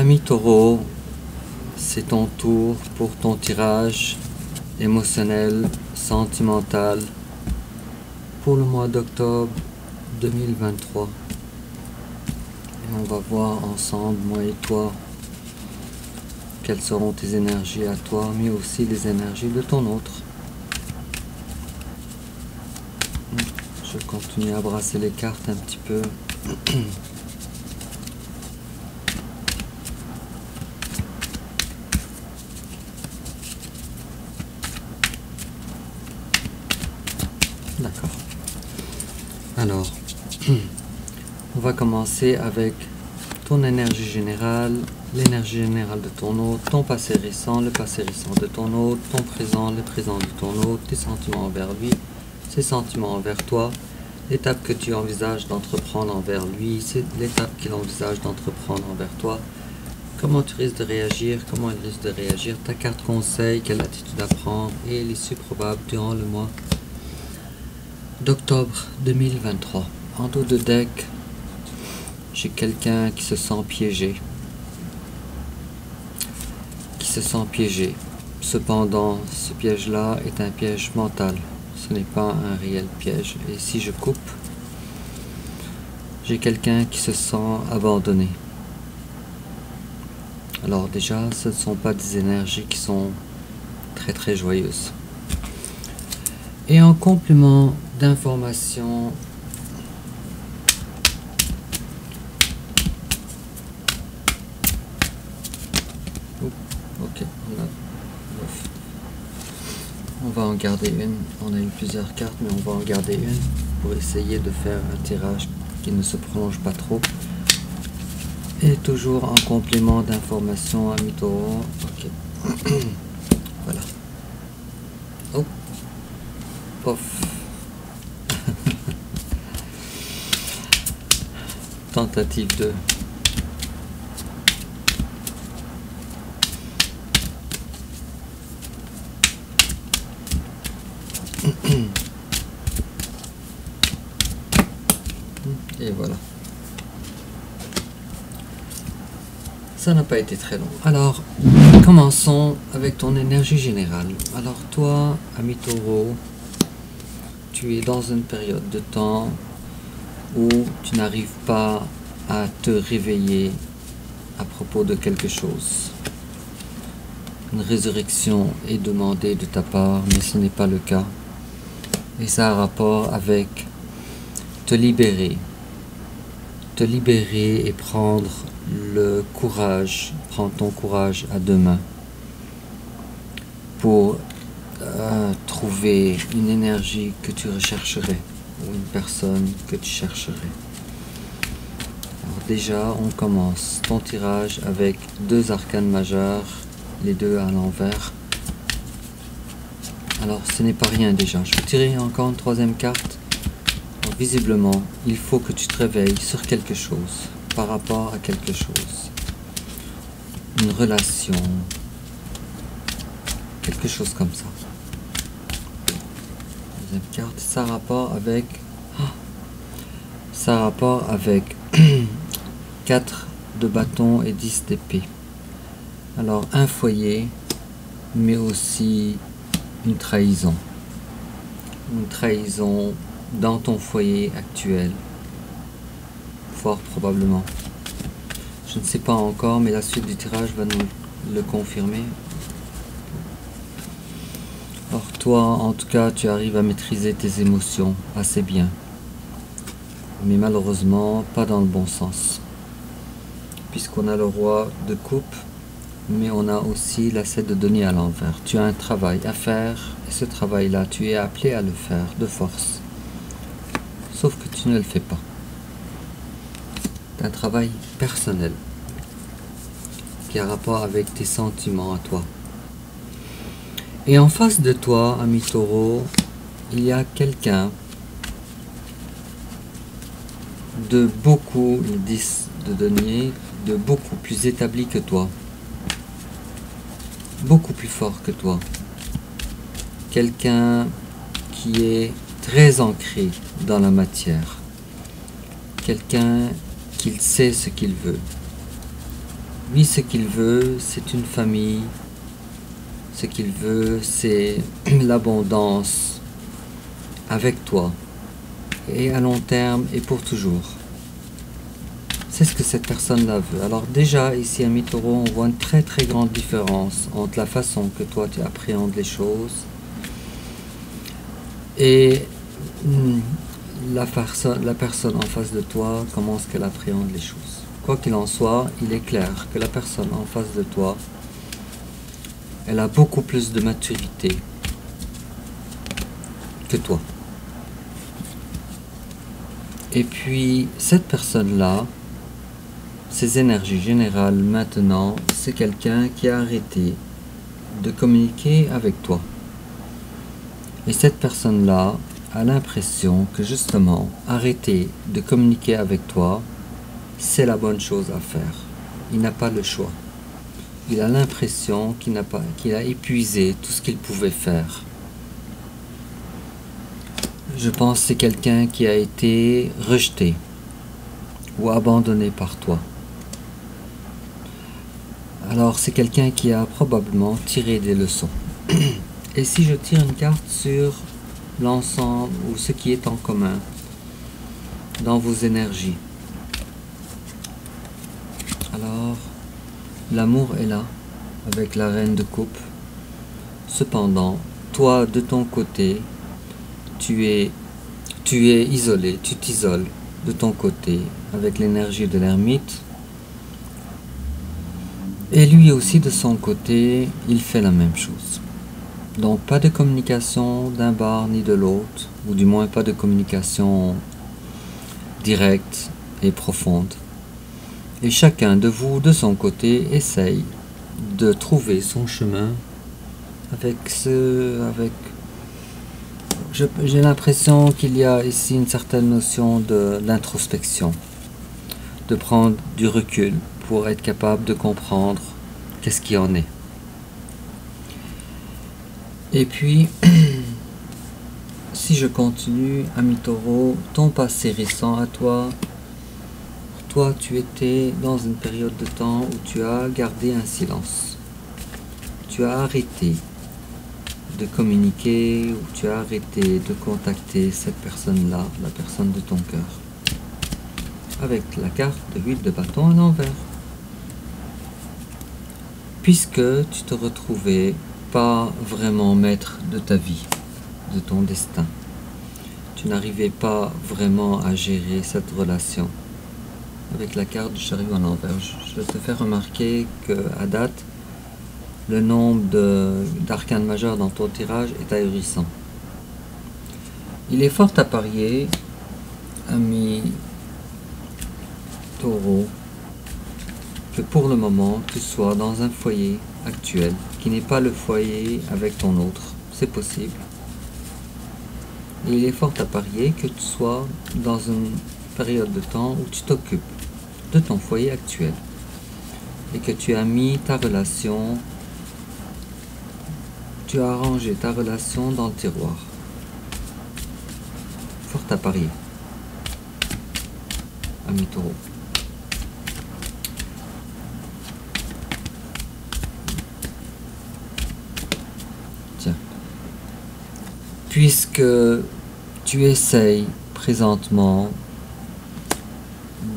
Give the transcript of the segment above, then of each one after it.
Ami Taureau, c'est ton tour pour ton tirage émotionnel, sentimental pour le mois d'octobre 2023. Et on va voir ensemble, moi et toi, quelles seront tes énergies à toi, mais aussi les énergies de ton autre. Je continue à brasser les cartes un petit peu. D'accord. Alors, on va commencer avec ton énergie générale, l'énergie générale de ton hôte, ton passé récent, le passé récent de ton hôte, ton présent, le présent de ton hôte, tes sentiments envers lui, ses sentiments envers toi, l'étape que tu envisages d'entreprendre envers lui, c'est l'étape qu'il envisage d'entreprendre envers toi. Comment tu risques de réagir, comment il risque de réagir, ta carte conseil, quelle attitude à prendre et l'issue probable durant le mois d'octobre 2023. En dos de deck, j'ai quelqu'un qui se sent piégé. Cependant, ce piège-là est un piège mental. Ce n'est pas un réel piège. Et si je coupe, j'ai quelqu'un qui se sent abandonné. Alors déjà, ce ne sont pas des énergies qui sont très très joyeuses. Et en complément d'information, ok, on va en garder une. On a eu plusieurs cartes, mais on va en garder une pour essayer de faire un tirage qui ne se prolonge pas trop. Et toujours en complément d'information, ami Taureau. Ok. Voilà. Oh. Pof. Tentative 2. Et voilà. Ça n'a pas été très long. Alors, commençons avec ton énergie générale. Alors toi, ami Taureau, tu es dans une période de temps où tu n'arrives pas à te réveiller à propos de quelque chose. Une résurrection est demandée de ta part, mais ce n'est pas le cas. Et ça a rapport avec te libérer et prendre le courage, prendre ton courage à deux mains pour trouver une énergie que tu rechercherais ou une personne que tu chercherais. Alors déjà, on commence ton tirage avec deux arcanes majeures, les deux à l'envers. Alors ce n'est pas rien déjà. Je vais tirer encore une troisième carte. Alors, visiblement, il faut que tu te réveilles sur quelque chose, par rapport à quelque chose. Une relation, quelque chose comme ça. Deuxième carte, ça a rapport avec 4 de bâton et 10 d'épée. Alors un foyer, mais aussi une trahison. Une trahison dans ton foyer actuel. Fort probablement. Je ne sais pas encore, mais la suite du tirage va nous le confirmer. Or toi, en tout cas, tu arrives à maîtriser tes émotions assez bien. Mais malheureusement, pas dans le bon sens. Puisqu'on a le roi de coupe, mais on a aussi la 7 de denier à l'envers. Tu as un travail à faire, et ce travail-là, tu es appelé à le faire de force. Sauf que tu ne le fais pas. C'est un travail personnel qui a rapport avec tes sentiments à toi. Et en face de toi, ami Taureau, il y a quelqu'un de beaucoup, le 10 de denier, de beaucoup plus établi que toi. Beaucoup plus fort que toi. Quelqu'un qui est très ancré dans la matière. Quelqu'un qui sait ce qu'il veut. Lui, ce qu'il veut, c'est une famille. Ce qu'il veut, c'est l'abondance avec toi. Et à long terme et pour toujours. C'est ce que cette personne-là veut. Alors déjà, ici à Mi-Taureau, on voit une très très grande différence entre la façon que toi tu appréhendes les choses et la personne en face de toi, comment est-ce qu'elle appréhende les choses. Quoi qu'il en soit, il est clair que la personne en face de toi, elle a beaucoup plus de maturité que toi. Et puis, cette personne-là, ses énergies générales maintenant, c'est quelqu'un qui a arrêté de communiquer avec toi. Et cette personne-là a l'impression que justement, arrêter de communiquer avec toi, c'est la bonne chose à faire. Il n'a pas le choix. Il a l'impression qu'il a épuisé tout ce qu'il pouvait faire. Je pense que c'est quelqu'un qui a été rejeté ou abandonné par toi. Alors c'est quelqu'un qui a probablement tiré des leçons. Et si je tire une carte sur l'ensemble ou ce qui est en commun dans vos énergies, alors l'amour est là avec la reine de coupe. Cependant, toi de ton côté, tu es isolé, tu t'isoles de ton côté avec l'énergie de l'ermite. Et lui aussi de son côté, il fait la même chose. Donc pas de communication d'un bord ni de l'autre, ou du moins pas de communication directe et profonde. Et chacun de vous, de son côté, essaye de trouver son chemin j'ai l'impression qu'il y a ici une certaine notion d'introspection, de prendre du recul pour être capable de comprendre qu'est-ce qui en est. Et puis, si je continue, ami Taureau, ton passé récent à toi, tu étais dans une période de temps où tu as gardé un silence. Tu as arrêté de communiquer, ou tu as arrêté de contacter cette personne-là, la personne de ton cœur. Avec la carte de 8 de bâton à l'envers. Puisque tu te retrouvais pas vraiment maître de ta vie, de ton destin. Tu n'arrivais pas vraiment à gérer cette relation. Avec la carte du chariot à l'envers, je te fais remarquer qu'à date, le nombre d'arcanes majeurs dans ton tirage est ahurissant. Il est fort à parier, ami Taureau, que pour le moment, tu sois dans un foyer actuel, qui n'est pas le foyer avec ton autre. C'est possible. Et il est fort à parier que tu sois dans une période de temps où tu t'occupes de ton foyer actuel. Et que tu as mis ta relation, tu as rangé ta relation dans le tiroir. Fort à parier, ami Taureau. Tiens. Puisque tu essayes présentement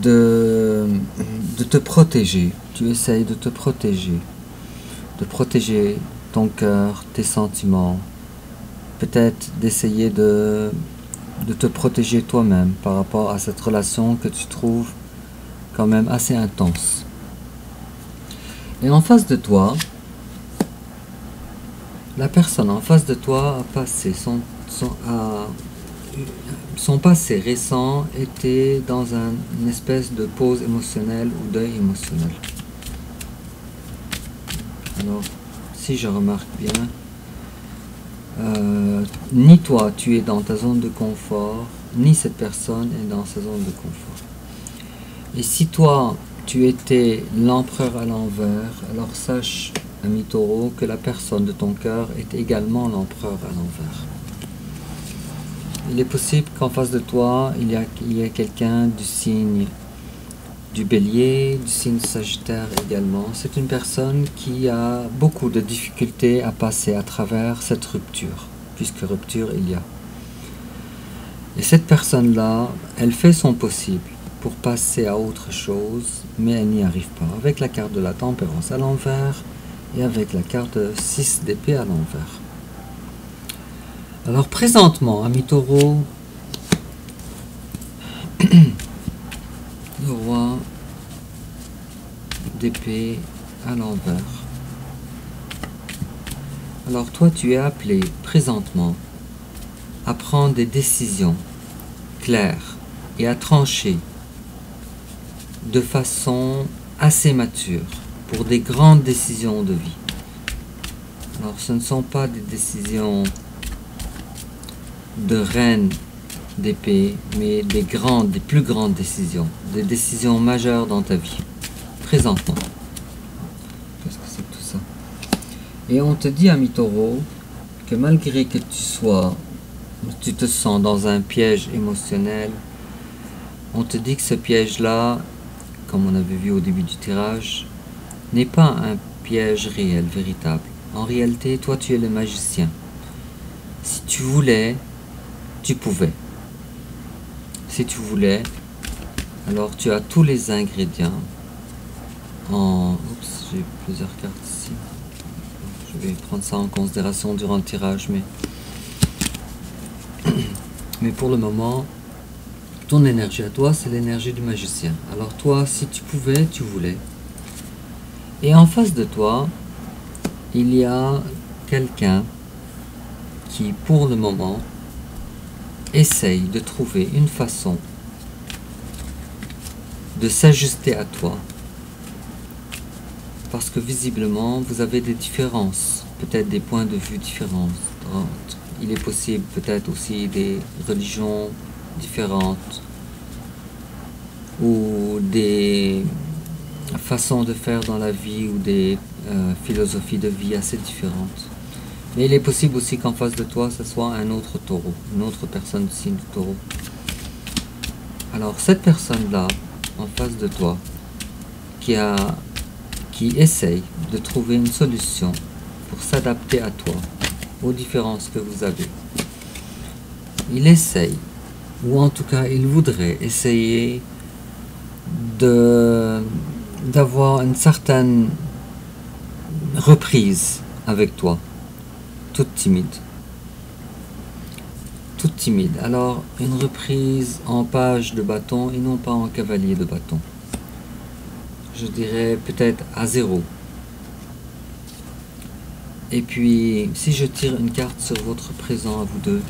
de te protéger, tu essayes de te protéger, ton cœur, tes sentiments, peut-être d'essayer de te protéger toi-même par rapport à cette relation que tu trouves quand même assez intense. Et en face de toi, la personne en face de toi a passé son passé récent était dans une espèce de pause émotionnelle ou deuil émotionnel. Alors, si je remarque bien, ni toi tu es dans ta zone de confort, ni cette personne est dans sa zone de confort. Et si toi tu étais l'empereur à l'envers, alors sache, ami Taureau, que la personne de ton cœur est également l'empereur à l'envers. Il est possible qu'en face de toi, il y a quelqu'un du signe du Bélier, du signe Sagittaire également. C'est une personne qui a beaucoup de difficultés à passer à travers cette rupture, puisque rupture il y a. Et cette personne-là, elle fait son possible pour passer à autre chose, mais elle n'y arrive pas. Avec la carte de la tempérance à l'envers et avec la carte 6 d'épée à l'envers. Alors présentement, ami Taureau, le roi d'épée à l'envers. Alors toi, tu es appelé présentement à prendre des décisions claires et à trancher de façon assez mature pour des grandes décisions de vie. Alors ce ne sont pas des décisions de reine d'épée, mais des plus grandes décisions, des décisions majeures dans ta vie, présentement. Qu'est-ce que c'est que tout ça? Et on te dit, ami Taureau, que malgré que tu te sens dans un piège émotionnel, on te dit que ce piège-là, comme on avait vu au début du tirage, n'est pas un piège réel, véritable. En réalité, toi, tu es le magicien. Si tu voulais, tu pouvais. Si tu voulais, alors tu as tous les ingrédients Oups, j'ai plusieurs cartes ici. Je vais prendre ça en considération durant le tirage, mais pour le moment, ton énergie à toi, c'est l'énergie du magicien. Alors toi, si tu pouvais, tu voulais. Et en face de toi, il y a quelqu'un qui, pour le moment, essaye de trouver une façon de s'ajuster à toi. Parce que visiblement, vous avez des différences, peut-être des points de vue différents. Il est possible peut-être aussi des religions différentes ou des façons de faire dans la vie ou des philosophies de vie assez différentes. Mais il est possible aussi qu'en face de toi, ce soit un autre taureau, une autre personne du signe du taureau. Alors cette personne-là, en face de toi, qui essaye de trouver une solution pour s'adapter à toi, aux différences que vous avez. Il essaye, ou en tout cas il voudrait essayer d'avoir une certaine reprise avec toi, toute timide. Toute timide. Alors une reprise en page de bâton et non pas en cavalier de bâton. Je dirais peut-être à 0. Et puis, si je tire une carte sur votre présent à vous deux,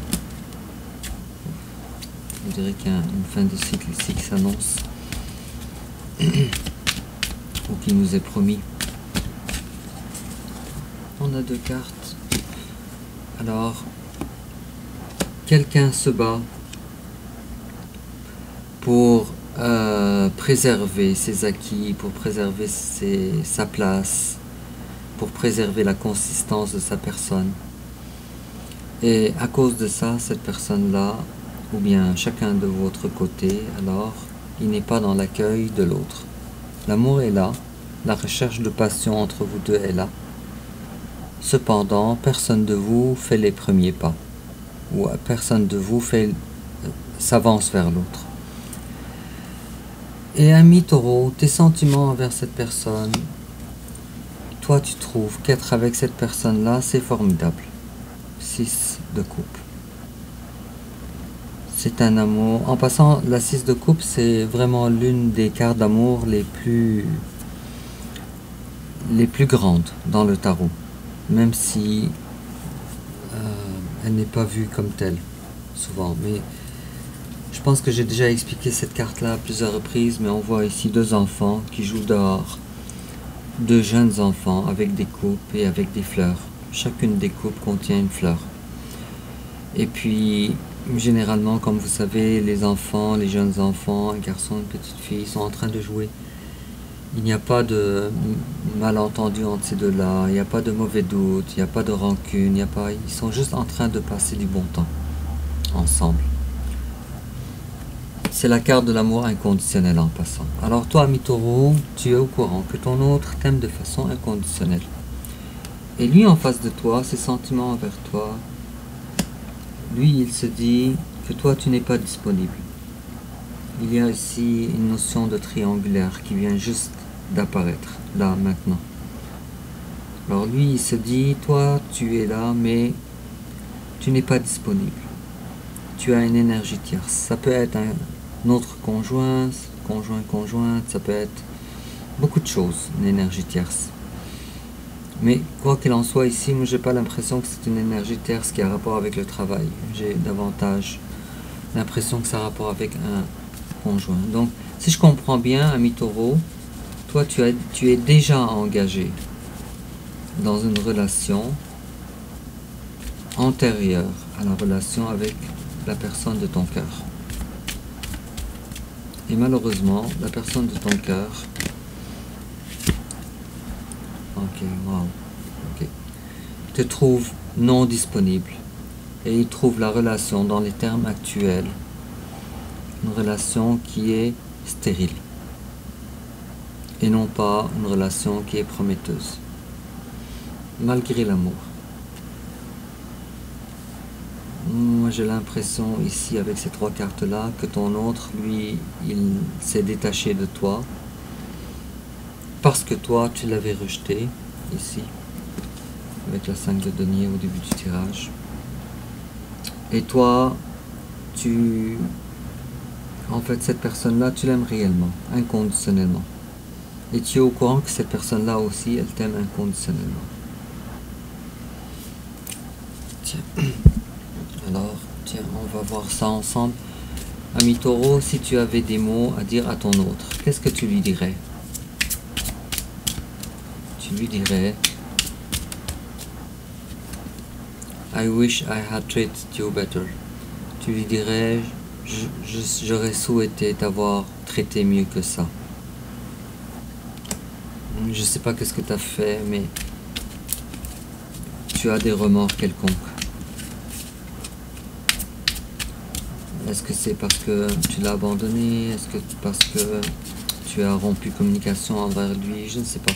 je dirais qu'il y a une fin de cycle ici qui s'annonce, ou qui nous est promis. On a 2 cartes. Alors, quelqu'un se bat pour préserver ses acquis, pour préserver sa place, pour préserver la consistance de sa personne. Et à cause de ça, cette personne-là, ou bien chacun de votre côté, alors, il n'est pas dans l'accueil de l'autre. L'amour est là, la recherche de passion entre vous deux est là. Cependant, personne de vous fait les premiers pas, ou personne de vous s'avance vers l'autre. Et ami Taureau, tes sentiments envers cette personne, toi tu trouves qu'être avec cette personne-là, c'est formidable. 6 de coupe. C'est un amour. En passant, la 6 de coupe, c'est vraiment l'une des cartes d'amour les plus grandes dans le tarot. Même si elle n'est pas vue comme telle, souvent. Mais je pense que j'ai déjà expliqué cette carte-là à plusieurs reprises, mais on voit ici 2 enfants qui jouent dehors. 2 jeunes enfants avec des coupes et avec des fleurs. Chacune des coupes contient une fleur. Et puis, généralement, comme vous savez, les enfants, les jeunes enfants, un garçon, une petite fille, sont en train de jouer. Il n'y a pas de malentendu entre ces deux-là, il n'y a pas de mauvais doute, il n'y a pas de rancune, ils sont juste en train de passer du bon temps, ensemble. c'est la carte de l'amour inconditionnel en passant. Alors toi, ami taureau, tu es au courant que ton autre t'aime de façon inconditionnelle. Et lui, en face de toi, ses sentiments envers toi, lui, il se dit que toi, tu n'es pas disponible. Il y a ici une notion de triangulaire qui vient juste d'apparaître, là, maintenant. Alors lui, il se dit, toi, tu es là, mais tu n'es pas disponible. Tu as une énergie tierce. Ça peut être un autre conjointe, ça peut être beaucoup de choses, une énergie tierce. Mais quoi qu'il en soit ici, moi j'ai pas l'impression que c'est une énergie tierce qui a rapport avec le travail. J'ai davantage l'impression que ça a rapport avec un conjoint. Donc si je comprends bien, ami taureau, toi tu es déjà engagé dans une relation antérieure à la relation avec la personne de ton cœur. Et malheureusement, la personne de ton cœur, te trouve non disponible et il trouve la relation dans les termes actuels, une relation qui est stérile et non pas une relation qui est prometteuse, malgré l'amour. Moi j'ai l'impression ici avec ces trois cartes là que ton autre, lui, il s'est détaché de toi parce que toi tu l'avais rejeté ici avec la 5 de denier au début du tirage, et toi en fait cette personne là tu l'aimes réellement, inconditionnellement, et tu es au courant que cette personne là aussi elle t'aime inconditionnellement. Tiens. Alors, tiens, on va voir ça ensemble. Ami taureau, si tu avais des mots à dire à ton autre, qu'est-ce que tu lui dirais? Tu lui dirais I wish I had treated you better. Tu lui dirais j'aurais souhaité t'avoir traité mieux que ça. Je sais pas qu'est-ce que tu as fait, mais tu as des remords quelconques. Est-ce que c'est parce que tu l'as abandonné? Est-ce que parce que tu as rompu communication envers lui? Je ne sais pas.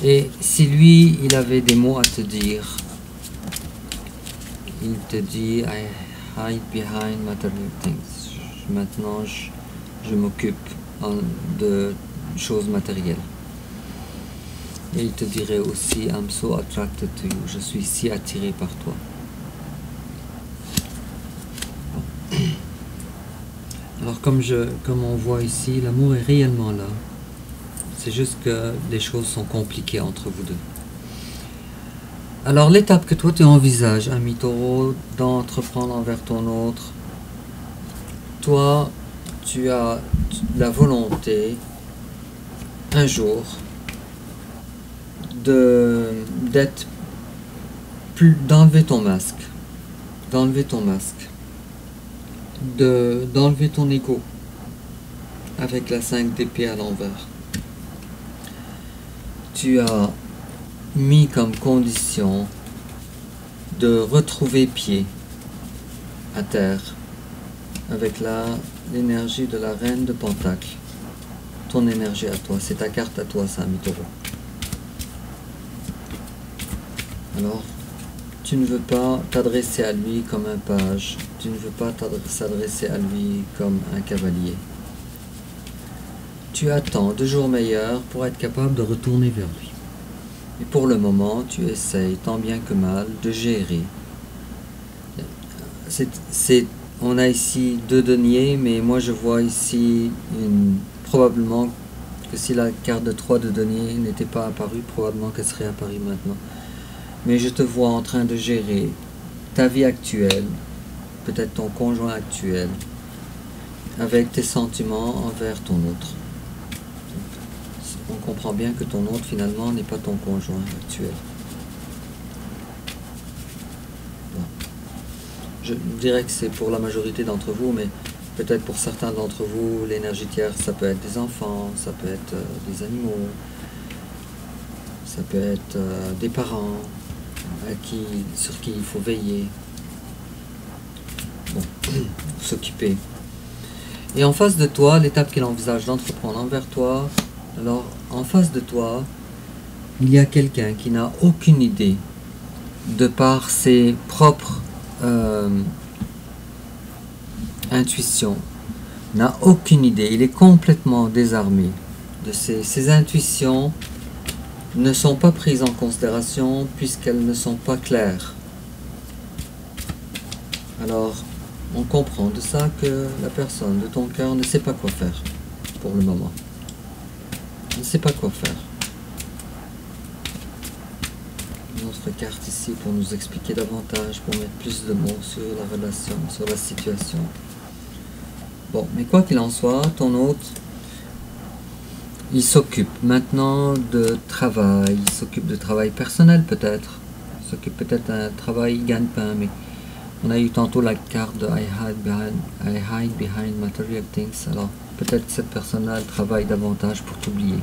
Et si lui, il avait des mots à te dire, il te dit I hide behind material things. Maintenant, je m'occupe de choses matérielles. Et il te dirait aussi I'm so attracted to you. Je suis si attiré par toi. Alors comme on voit ici, l'amour est réellement là. C'est juste que les choses sont compliquées entre vous deux. Alors l'étape que toi tu envisages, ami taureau, d'entreprendre envers ton autre, toi tu as la volonté un jour d'enlever ton masque, d'enlever ton ego avec la 5 d'épée à l'envers. Tu as mis comme condition de retrouver pied à terre avec l'énergie de la reine de Pentacle. Ton énergie à toi, c'est ta carte à toi, ça, ami taureau. Alors, tu ne veux pas t'adresser à lui comme un page, tu ne veux pas s'adresser à lui comme un cavalier. Tu attends 2 jours meilleurs pour être capable de retourner vers lui. Et pour le moment, tu essayes tant bien que mal de gérer. On a ici 2 deniers, mais moi je vois ici probablement que si la carte de 3 de denier n'était pas apparue, probablement qu'elle serait apparue maintenant. Mais je te vois en train de gérer ta vie actuelle, peut-être ton conjoint actuel, avec tes sentiments envers ton autre. On comprend bien que ton autre finalement n'est pas ton conjoint actuel. Bon. Je dirais que c'est pour la majorité d'entre vous, mais peut-être pour certains d'entre vous, l'énergie tierce, ça peut être des enfants, ça peut être des animaux, ça peut être des parents sur qui il faut veiller, bon, s'occuper. Et en face de toi, l'étape qu'il envisage d'entreprendre envers toi, alors en face de toi, il y a quelqu'un qui n'a aucune idée, de par ses propres intuitions, n'a aucune idée, il est complètement désarmé. De ses intuitions ne sont pas prises en considération puisqu'elles ne sont pas claires. Alors, on comprend de ça que la personne de ton cœur ne sait pas quoi faire pour le moment. Ne sait pas quoi faire. Une autre carte ici pour nous expliquer davantage, pour mettre plus de mots sur la relation, sur la situation. Bon, mais quoi qu'il en soit, ton hôte, il s'occupe maintenant de travail, il s'occupe de travail personnel peut-être. Il s'occupe peut-être d'un travail gagne-pain, mais on a eu tantôt la carte de I hide behind material things. Alors peut-être que cette personne-là, elle travaille davantage pour t'oublier.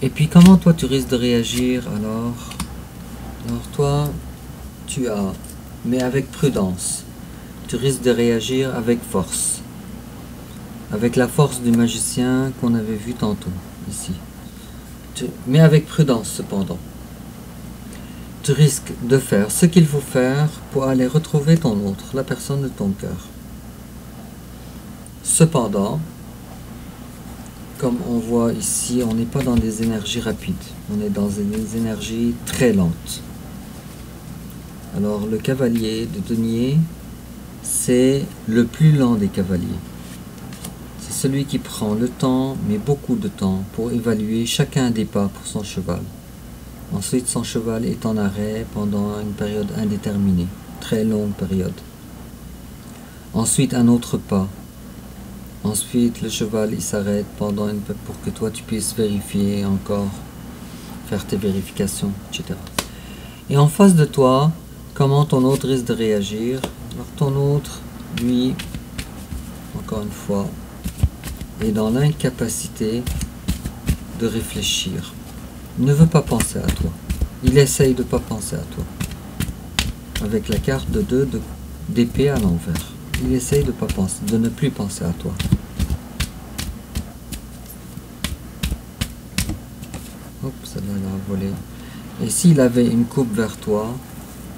Et puis comment toi tu risques de réagir alors toi, tu as, mais avec prudence, tu risques de réagir avec force. Avec la force du magicien qu'on avait vu tantôt, ici. Mais avec prudence cependant. Tu risques de faire ce qu'il faut faire pour aller retrouver ton autre, la personne de ton cœur. Cependant, comme on voit ici, on n'est pas dans des énergies rapides, on est dans des énergies très lentes. Alors le cavalier de denier, c'est le plus lent des cavaliers. C'est celui qui prend le temps, mais beaucoup de temps, pour évaluer chacun des pas pour son cheval. Ensuite, son cheval est en arrêt pendant une période indéterminée, très longue période. Ensuite, un autre pas. Ensuite, le cheval il s'arrête pendant pour que toi tu puisses vérifier encore, faire tes vérifications, etc. Et en face de toi, comment ton autre risque de réagir? Alors ton autre, lui, encore une fois, est dans l'incapacité de réfléchir. Ne veut pas penser à toi. Il essaye de ne pas penser à toi. Avec la carte de 2 d'épée à l'envers. Il essaye de ne plus penser à toi. Hop, celle-là a volé. Et s'il avait une coupe vers toi,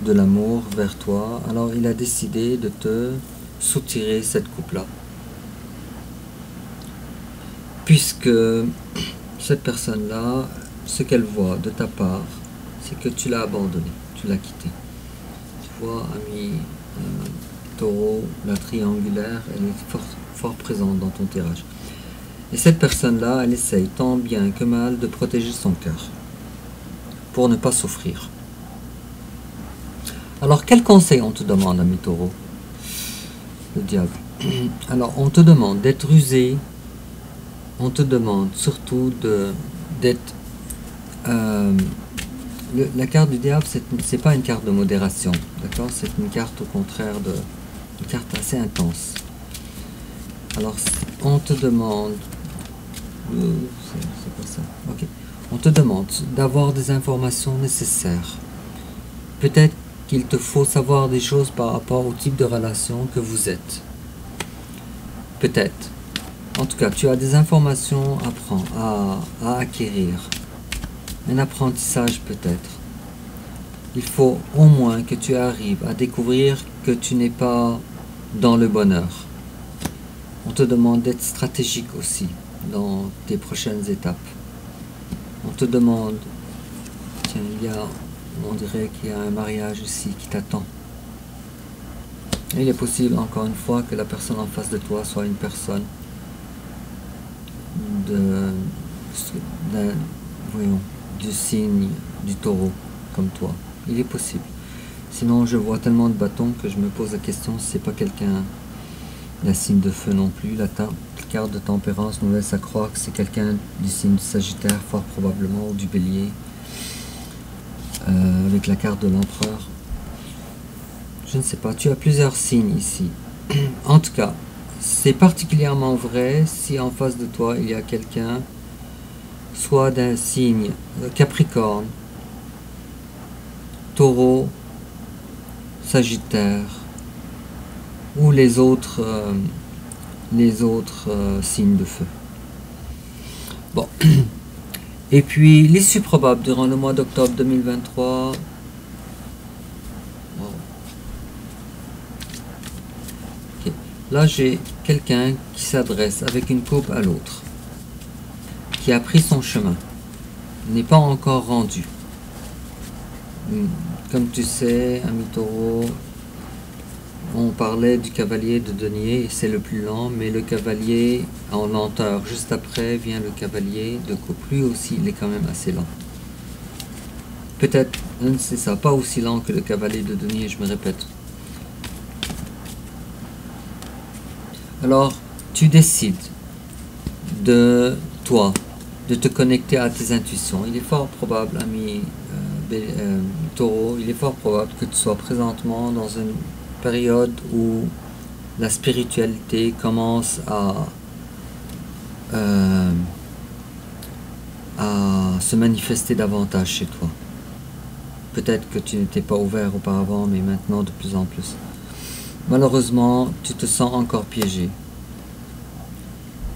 de l'amour vers toi, alors il a décidé de te soutirer cette coupe-là. Puisque cette personne-là, ce qu'elle voit de ta part, c'est que tu l'as abandonné, tu l'as quitté. Tu vois, ami taureau, la triangulaire, elle est fort présente dans ton tirage. Et cette personne-là, elle essaye tant bien que mal de protéger son cœur, pour ne pas souffrir. Alors, quel conseil on te demande, ami taureau? Le diable. Alors, on te demande d'être rusé, on te demande surtout d'être... la carte du diable, c'est pas une carte de modération, d'accord? C'est une carte au contraire une carte assez intense. Alors, on te demande... c'est pas ça. Ok. On te demande d'avoir des informations nécessaires. Peut-être qu'il te faut savoir des choses par rapport au type de relation que vous êtes. Peut-être. En tout cas, tu as des informations à acquérir. Un apprentissage peut-être. Il faut au moins que tu arrives à découvrir que tu n'es pas dans le bonheur. On te demande d'être stratégique aussi dans tes prochaines étapes. On te demande, tiens, on dirait qu'il y a un mariage ici qui t'attend. Il est possible, encore une fois, que la personne en face de toi soit une personne du signe du taureau, comme toi. Il est possible. Sinon, je vois tellement de bâtons que je me pose la question si c'est pas quelqu'un d'un signe de feu non plus. La carte de tempérance nous laisse à croire que c'est quelqu'un du signe du Sagittaire, fort probablement, ou du Bélier, avec la carte de l'empereur. Je ne sais pas, tu as plusieurs signes ici. En tout cas, c'est particulièrement vrai si en face de toi il y a quelqu'un, soit d'un signe Capricorne, Taureau, Sagittaire, ou les autres les autres signes de feu. Bon. Et puis, l'issue probable durant le mois d'octobre 2023. Wow. Okay. Là, j'ai quelqu'un qui s'adresse avec une coupe à l'autre, qui a pris son chemin, n'est pas encore rendu. Comme tu sais, ami Taureau, on parlait du cavalier de denier, c'est le plus lent, mais le cavalier en lenteur, juste après vient le cavalier de coupe. Lui aussi, il est quand même assez lent. Peut-être, c'est ça, pas aussi lent que le cavalier de denier, je me répète. Alors, tu décides de toi, de te connecter à tes intuitions. Il est fort probable, ami Taureau, il est fort probable que tu sois présentement dans une période où la spiritualité commence à se manifester davantage chez toi. Peut-être que tu n'étais pas ouvert auparavant, mais maintenant de plus en plus. Malheureusement, tu te sens encore piégé.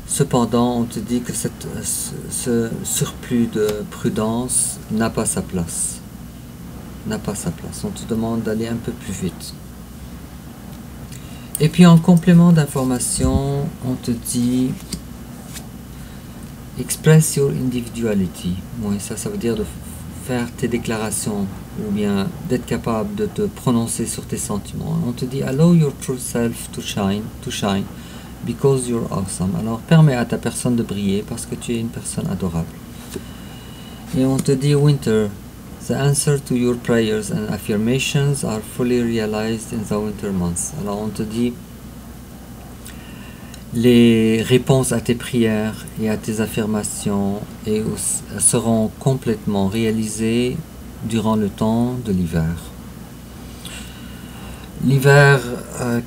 Cependant, on te dit que ce surplus de prudence n'a pas sa place. N'a pas sa place. On te demande d'aller un peu plus vite. Et puis en complément d'information, on te dit express your individuality. Oui, ça veut dire de faire tes déclarations ou bien d'être capable de te prononcer sur tes sentiments. On te dit allow your true self to shine because you're awesome. Alors permets à ta personne de briller parce que tu es une personne adorable. Et on te dit winter. The answer to your prayers and affirmations are fully realized in the winter months. Alors on te dit les réponses à tes prières et à tes affirmations seront complètement réalisées durant le temps de l'hiver. L'hiver,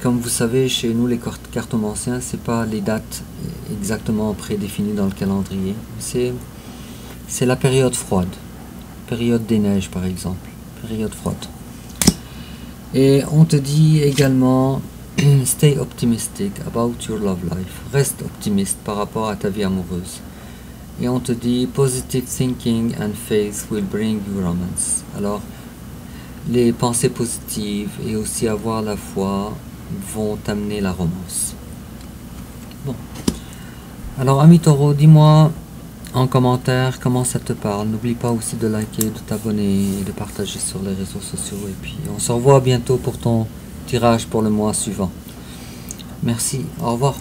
comme vous savez, chez nous les cartomanciens, c'est pas les dates exactement prédéfinies dans le calendrier. C'est la période froide. Période des neiges par exemple, période froide. Et on te dit également stay optimistic about your love life. Reste optimiste par rapport à ta vie amoureuse. Et on te dit positive thinking and faith will bring you romance. Alors les pensées positives et aussi avoir la foi vont t'amener la romance. Bon. Alors ami Taureau, dis-moi en commentaire comment ça te parle. N'oublie pas aussi de liker, de t'abonner et de partager sur les réseaux sociaux. Et puis on se revoit bientôt pour ton tirage pour le mois suivant. Merci, au revoir.